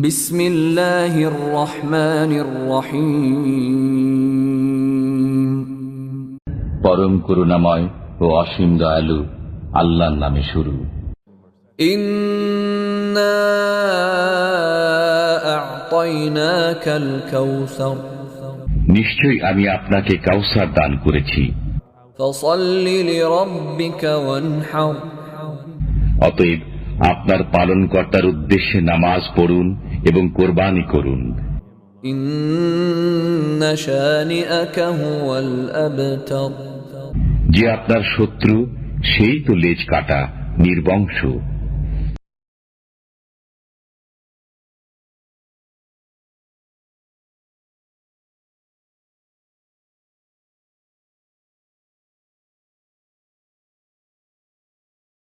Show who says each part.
Speaker 1: বিসমিল্লাহির রহমানির রহিম।
Speaker 2: পরম করুণাময় ও অসীম দয়ালু আল্লাহর নামে শুরু।
Speaker 1: ইন্না আ'তাইনাকাল কাউসার,
Speaker 2: নিশ্চয়ই আমি আপনাকে কাউসার দান করেছি।
Speaker 1: ফাসাল্লি লিরাব্বিকা ওয়ানহার,
Speaker 2: অতএব আপনার পালনকর্তার উদ্দেশ্যে নামাজ পড়ুন এবং কোরবানি করুন।
Speaker 1: ইন্না শানিআকা হুয়াল আবতার,
Speaker 2: যে আপনার শত্রু সেই তো লেজ কাটা নির্বংশ।